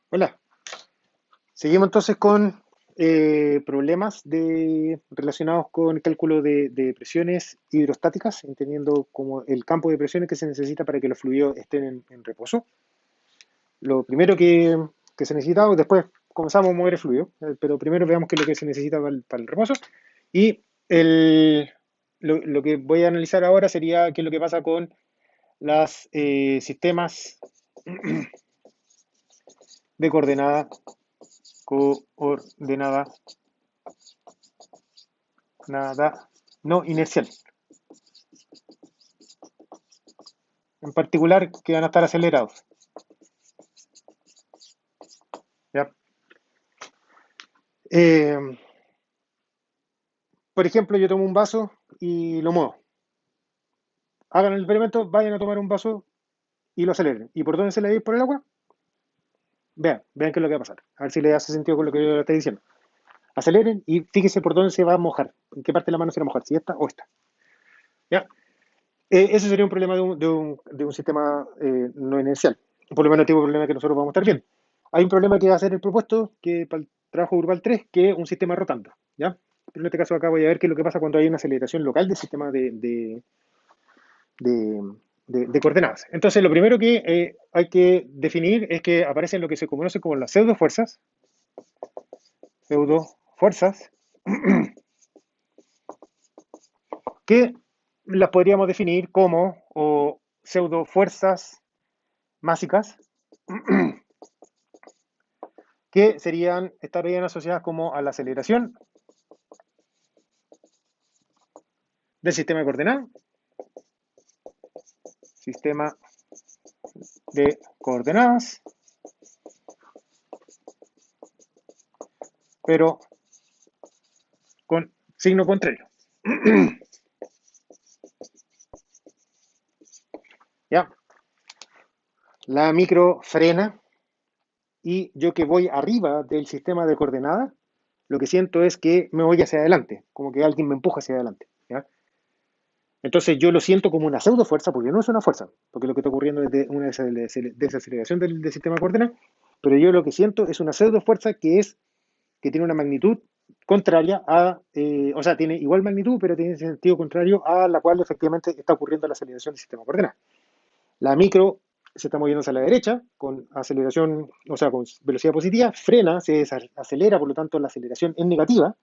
Hola, seguimos entonces con problemas relacionados con el cálculo de presiones hidrostáticas, entendiendo como el campo de presiones que se necesita para que los fluidos estén en reposo. Lo primero que se necesita, después comenzamos a mover el fluido, pero primero veamos qué es lo que se necesita para el reposo. Y lo que voy a analizar ahora sería qué es lo que pasa con los sistemas de coordenada nada no inercial. En particular, que van a estar acelerados. ¿Ya? Eh, por ejemplo, yo tomo un vaso y lo muevo. Hagan el experimento, vayan a tomar un vaso y lo aceleren. ¿Y por dónde se le va a ir por el agua? Vean qué es lo que va a pasar. A ver si le hace sentido con lo que yo le estoy diciendo. Aceleren y fíjense por dónde se va a mojar. En qué parte de la mano se va a mojar, si esta o esta. ¿Ya? Ese sería un problema de un sistema no inercial. Un problema negativo, un problema que nosotros vamos a estar bien. Hay un problema que va a ser el propuesto, que para el trabajo grupal 3, que es un sistema rotando. ¿Ya? Pero en este caso acá voy a ver qué es lo que pasa cuando hay una aceleración local del sistema de, de coordenadas. Entonces, lo primero que hay que definir es que aparecen lo que se conoce como las pseudofuerzas, que las podríamos definir como pseudofuerzas másicas, que estarían asociadas como a la aceleración del sistema de coordenadas, sistema de coordenadas, pero con signo contrario. ¿Ya? La micro frena y yo que voy arriba del sistema de coordenadas, lo que siento es que me voy hacia adelante, como que alguien me empuja hacia adelante. ¿Ya? Entonces yo lo siento como una pseudo fuerza, porque no es una fuerza, porque lo que está ocurriendo es una desaceleración del sistema de coordenadas, pero yo lo que siento es una pseudo fuerza que tiene una magnitud contraria o sea, tiene igual magnitud, pero tiene sentido contrario a la cual efectivamente está ocurriendo la aceleración del sistema de coordenadas. La micro se está moviendo hacia la derecha con aceleración, o sea, con velocidad positiva, frena, se acelera, por lo tanto la aceleración es negativa,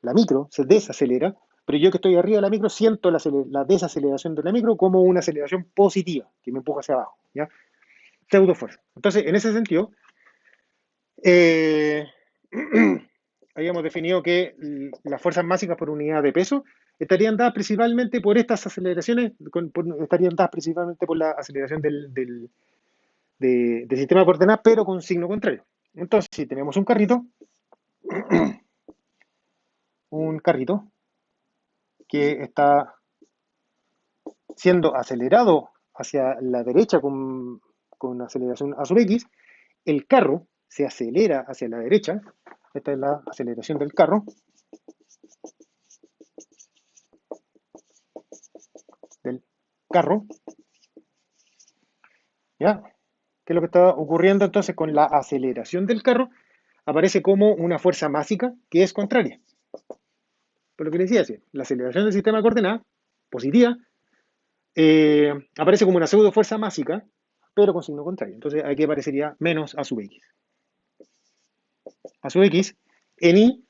la micro se desacelera, pero yo que estoy arriba de la micro siento la desaceleración de la micro como una aceleración positiva que me empuja hacia abajo, ¿ya? Pseudo fuerza. Entonces, en ese sentido, eh, habíamos definido que las fuerzas máxicas por unidad de peso estarían dadas principalmente por estas aceleraciones, estarían dadas principalmente por la aceleración del sistema de coordenadas, pero con signo contrario. Entonces, si tenemos un carrito que está siendo acelerado hacia la derecha con aceleración a sub x, el carro se acelera hacia la derecha, esta es la aceleración del carro, ¿ya? ¿Qué es lo que está ocurriendo entonces con la aceleración del carro? Aparece como una fuerza másica que es contraria. Por lo que les decía, la aceleración del sistema de coordenadas, positiva, aparece como una pseudo fuerza másica, pero con signo contrario. Entonces aquí aparecería menos a sub x. A sub x en y,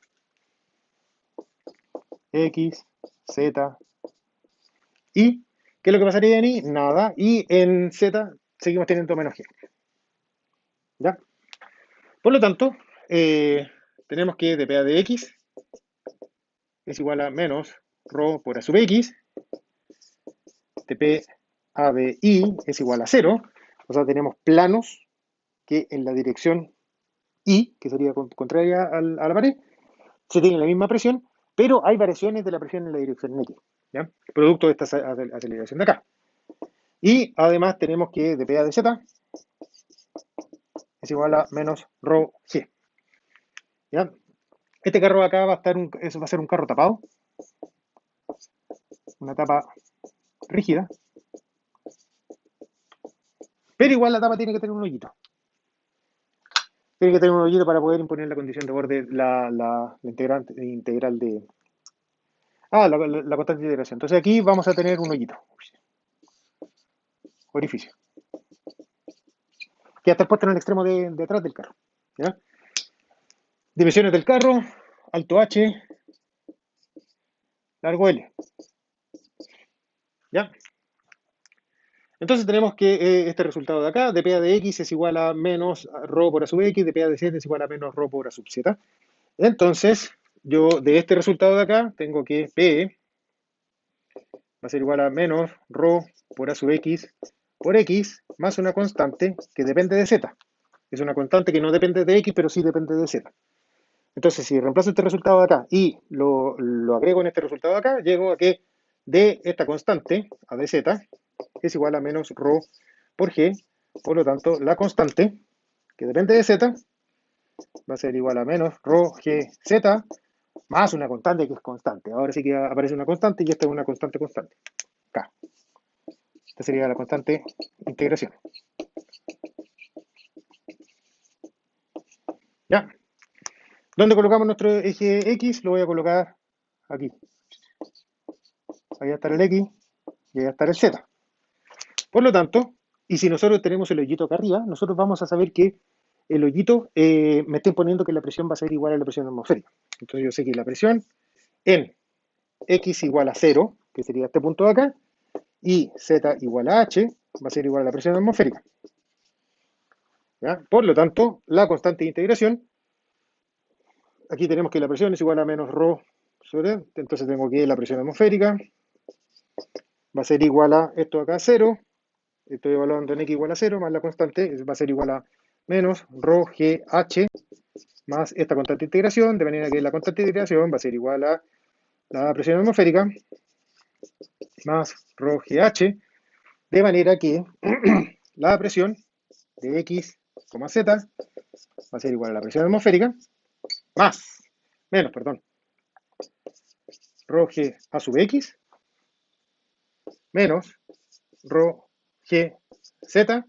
x, z, y. ¿Qué es lo que pasaría en y? Nada. Y en z seguimos teniendo menos g. ¿Ya? Por lo tanto, tenemos que dpa de x es igual a menos rho por a sub x, dpa de y es igual a 0, o sea, tenemos planos que en la dirección y, que sería contraria a la pared, se tiene la misma presión, pero hay variaciones de la presión en la dirección X, ¿ya? Producto de esta aceleración de acá. Y además tenemos que dpa de z es igual a menos rho g, ¿ya? Este carro de acá eso va a ser un carro tapado, una tapa rígida, pero igual la tapa tiene que tener un hoyito. Tiene que tener un hoyito para poder imponer la condición de borde, la integral de... Ah, la constante de integración. Entonces aquí vamos a tener un hoyito, orificio, que ya está puesto en el extremo de atrás del carro. ¿Ya? Dimensiones del carro, alto H, largo L. ¿Ya? Entonces tenemos que este resultado de acá, de P de X es igual a menos ρ por A sub X, de P de Z es igual a menos ρ por A sub Z. Entonces, yo de este resultado de acá tengo que P va a ser igual a menos ρ por A sub X por X más una constante que depende de Z. Es una constante que no depende de X, pero sí depende de Z. Entonces, si reemplazo este resultado de acá y lo agrego en este resultado de acá, llego a que de esta constante, a de Z, es igual a menos ρ por G. Por lo tanto, la constante, que depende de Z, va a ser igual a menos ρ G Z más una constante que es constante. Ahora sí que aparece una constante y esta es una constante constante. K. Esta sería la constante integración. ¿Ya? ¿Dónde colocamos nuestro eje X? Lo voy a colocar aquí. Ahí va a estar el X y ahí va a estar el Z. Por lo tanto, y si nosotros tenemos el hoyito acá arriba, nosotros vamos a saber que el hoyito me está imponiendo que la presión va a ser igual a la presión atmosférica. Entonces yo sé que la presión en X igual a 0, que sería este punto de acá, y Z igual a H, va a ser igual a la presión atmosférica. ¿Ya? Por lo tanto, la constante de integración, aquí tenemos que la presión es igual a menos ρ sobre, entonces tengo que la presión atmosférica va a ser igual a esto acá a 0, estoy evaluando en X igual a 0, más la constante va a ser igual a menos ρ G H más esta constante de integración, de manera que la constante de integración va a ser igual a la presión atmosférica más ρ G H, de manera que la presión de X, Z va a ser igual a la presión atmosférica más, menos, perdón, ρ G A sub X menos ρ G Z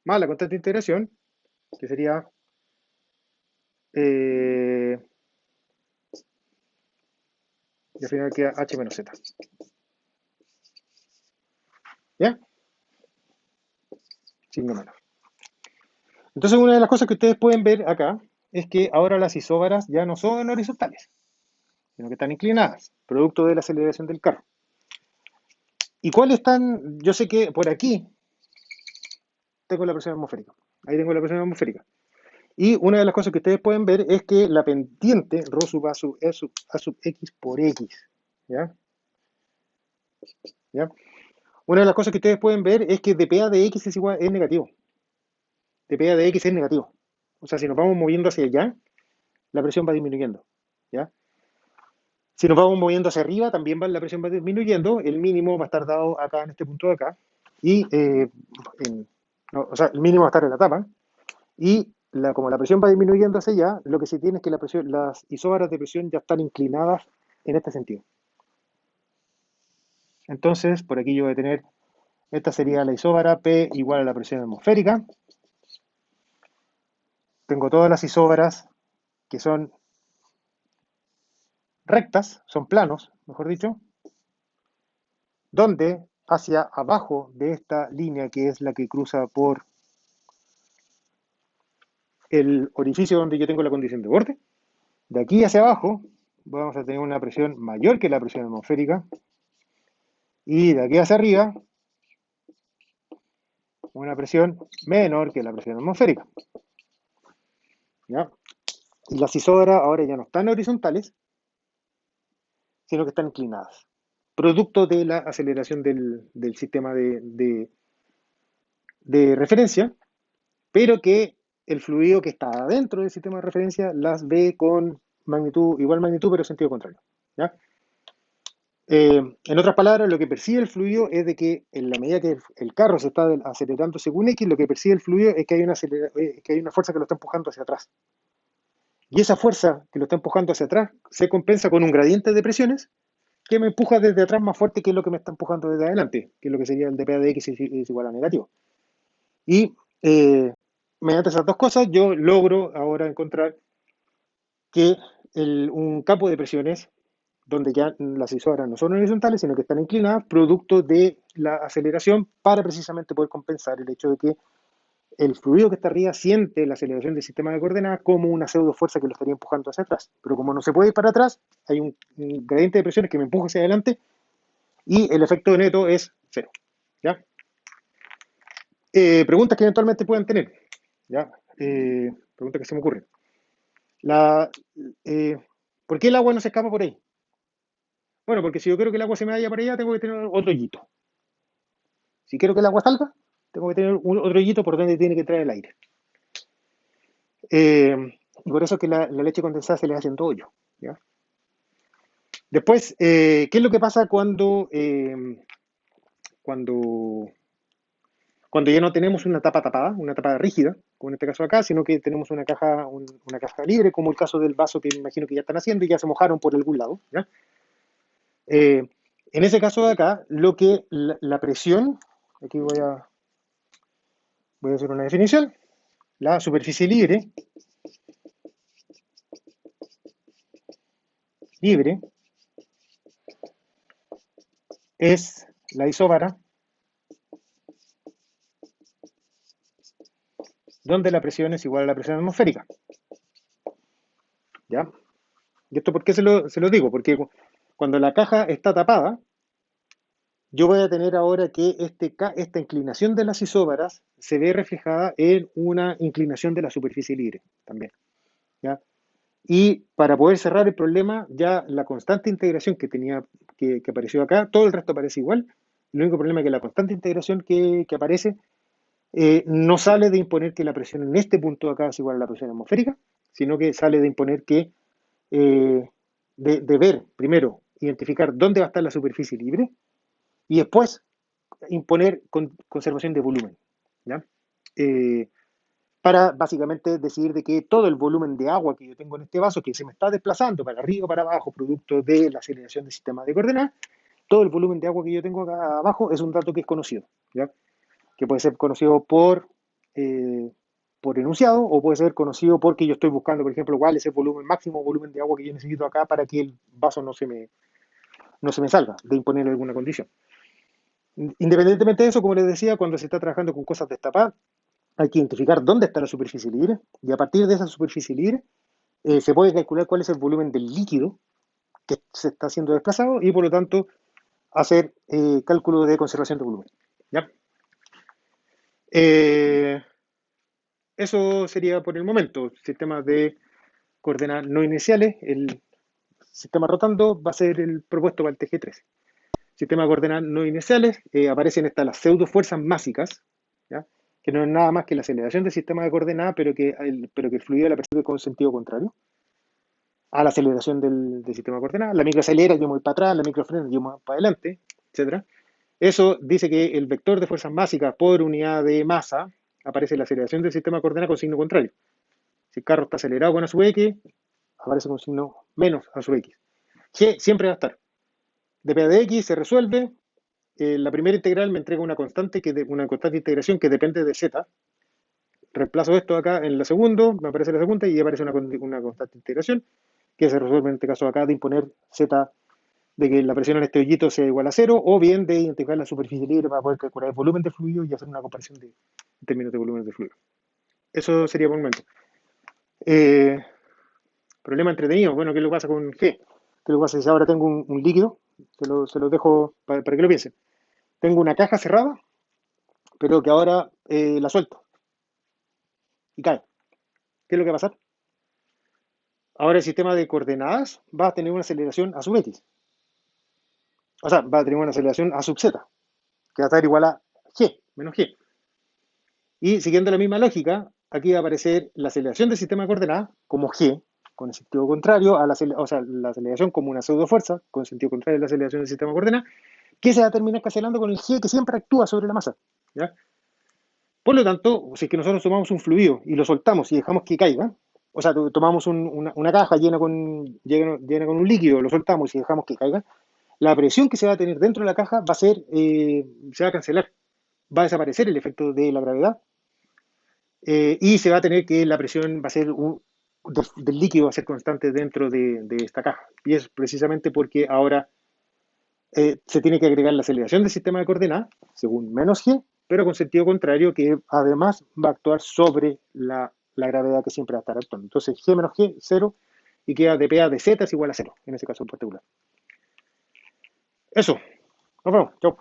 más la constante de integración, que sería y al final queda H menos Z. ¿Ya? Signo menos. Entonces, una de las cosas que ustedes pueden ver acá es que ahora las isóbaras ya no son horizontales, sino que están inclinadas, producto de la aceleración del carro. ¿Y cuáles están? Yo sé que por aquí tengo la presión atmosférica. Ahí tengo la presión atmosférica. Y una de las cosas que ustedes pueden ver es que la pendiente, ρ sub A sub, E sub, A sub X por X, ¿ya? ¿Ya? Una de las cosas que ustedes pueden ver es que dPA de X es igual, es negativo. dPA de X es negativo. O sea, si nos vamos moviendo hacia allá, la presión va disminuyendo, ¿ya? Si nos vamos moviendo hacia arriba, también la presión va disminuyendo, el mínimo va a estar dado acá en este punto de acá, y no, o sea, el mínimo va a estar en la tapa, y como la presión va disminuyendo hacia allá, lo que se tiene es que las isóbaras de presión ya están inclinadas en este sentido. Entonces, por aquí yo voy a tener, esta sería la isóbara P igual a la presión atmosférica. Tengo todas las isóbaras que son rectas, son planos, mejor dicho, donde hacia abajo de esta línea que es la que cruza por el orificio donde yo tengo la condición de borde, de aquí hacia abajo vamos a tener una presión mayor que la presión atmosférica y de aquí hacia arriba una presión menor que la presión atmosférica. ¿Ya? Y las isóbaras ahora ya no están horizontales, sino que están inclinadas, producto de la aceleración del sistema de referencia, pero que el fluido que está dentro del sistema de referencia las ve con magnitud, igual magnitud, pero sentido contrario. ¿Ya? En otras palabras, lo que percibe el fluido es de que en la medida que el carro se está acelerando según X, lo que percibe el fluido es que hay una fuerza que lo está empujando hacia atrás. Y esa fuerza que lo está empujando hacia atrás se compensa con un gradiente de presiones que me empuja desde atrás más fuerte que lo que me está empujando desde adelante, que es lo que sería el dPA de X es igual a negativo. Y mediante esas dos cosas, yo logro ahora encontrar que un campo de presiones donde ya las isobaras no son horizontales, sino que están inclinadas, producto de la aceleración, para precisamente poder compensar el hecho de que el fluido que está arriba siente la aceleración del sistema de coordenadas como una pseudo fuerza que lo estaría empujando hacia atrás. Pero como no se puede ir para atrás, hay un gradiente de presiones que me empuja hacia adelante y el efecto neto es cero. ¿Ya? Preguntas que eventualmente puedan tener. ¿Ya? Preguntas que se me ocurren. La, eh, ¿Por qué el agua no se escapa por ahí? Bueno, porque si yo quiero que el agua se me vaya para allá, tengo que tener otro hoyito. Si quiero que el agua salga, tengo que tener otro hoyito por donde tiene que entrar el aire. Y por eso es que la leche condensada se le hace en todo hoyo. ¿Ya? Después, ¿qué es lo que pasa cuando, cuando ya no tenemos una tapa tapada, una tapa rígida, como en este caso acá, sino que tenemos una caja libre, como el caso del vaso que me imagino que ya están haciendo y ya se mojaron por algún lado? ¿Ya? Eh, en ese caso de acá, la presión, aquí voy a hacer una definición, la superficie libre es la isóbara donde la presión es igual a la presión atmosférica. ¿Ya? ¿Y esto por qué se lo digo? Porque cuando la caja está tapada, yo voy a tener ahora que esta inclinación de las isóbaras se ve reflejada en una inclinación de la superficie libre también. ¿Ya? Y para poder cerrar el problema, ya la constante integración que apareció acá, todo el resto aparece igual. El único problema es que la constante integración que aparece no sale de imponer que la presión en este punto de acá es igual a la presión atmosférica, sino que sale de imponer que, de ver, primero, identificar dónde va a estar la superficie libre y después imponer conservación de volumen. ¿Ya? Eh, para básicamente decir de que todo el volumen de agua que yo tengo en este vaso, que se me está desplazando para arriba o para abajo, producto de la aceleración del sistema de coordenadas, todo el volumen de agua que yo tengo acá abajo es un dato que es conocido, ¿ya? Que puede ser conocido eh, por enunciado o puede ser conocido porque yo estoy buscando, por ejemplo, cuál es el volumen máximo volumen de agua que yo necesito acá para que el vaso no se me salga de imponer alguna condición. Independientemente de eso, como les decía, cuando se está trabajando con cosas destapadas, hay que identificar dónde está la superficie libre y a partir de esa superficie libre se puede calcular cuál es el volumen del líquido que se está siendo desplazado y por lo tanto hacer cálculo de conservación de volumen. ¿Ya? Eh, Eso sería por el momento. Sistemas de coordenadas no iniciales, el sistema rotando va a ser el propuesto para el TG3. Sistema de coordenadas no iniciales, aparecen estas las pseudo fuerzas másicas, ¿ya? Que no es nada más que la aceleración del sistema de coordenadas, pero que el fluido la percibe con sentido contrario a la aceleración del sistema de coordenadas. La micro acelera, yo me voy para atrás, la micro frena, yo me voy para adelante, etcétera. Eso dice que el vector de fuerzas básicas por unidad de masa aparece en la aceleración del sistema de coordenadas con signo contrario. Si el carro está acelerado con a su X, aparece con signo menos a su X. G siempre va a estar. Dp de X se resuelve. La primera integral me entrega una constante integración que depende de Z. Reemplazo esto acá en la segunda, me aparece la segunda y aparece una constante integración que se resuelve en este caso acá de imponer Z, de que la presión en este hoyito sea igual a cero, o bien de integrar la superficie libre para poder calcular el volumen de fluido y hacer una comparación en términos de volumen de fluido. Eso sería por el momento. Eh, Problema entretenido. Bueno, ¿qué es lo que pasa con G? ¿Qué es lo que pasa si ahora tengo un líquido? Se lo dejo para que lo piensen. Tengo una caja cerrada, pero que ahora la suelto y cae. ¿Qué es lo que va a pasar? Ahora el sistema de coordenadas va a tener una aceleración a sub X. O sea, va a tener una aceleración a sub Z, que va a estar igual a G, menos G. Y siguiendo la misma lógica, aquí va a aparecer la aceleración del sistema de coordenadas como G, con el sentido contrario a la aceleración como una pseudo fuerza, con el sentido contrario a la aceleración del sistema de coordenadas, que se va a terminar cancelando con el G que siempre actúa sobre la masa. ¿Ya? Por lo tanto, si es que nosotros tomamos un fluido y lo soltamos y dejamos que caiga, o sea, tomamos una caja llena con un líquido, lo soltamos y dejamos que caiga, la presión que se va a tener dentro de la caja se va a cancelar, va a desaparecer el efecto de la gravedad y se va a tener que, la presión va a ser, del líquido va a ser constante dentro de esta caja. Y es precisamente porque ahora se tiene que agregar la aceleración del sistema de coordenadas, según menos g, pero con sentido contrario, que además va a actuar sobre la gravedad que siempre va a estar actuando. Entonces, g menos g, cero, y queda dpa de z es igual a cero, en ese caso en particular. Eso, nos vemos, chao.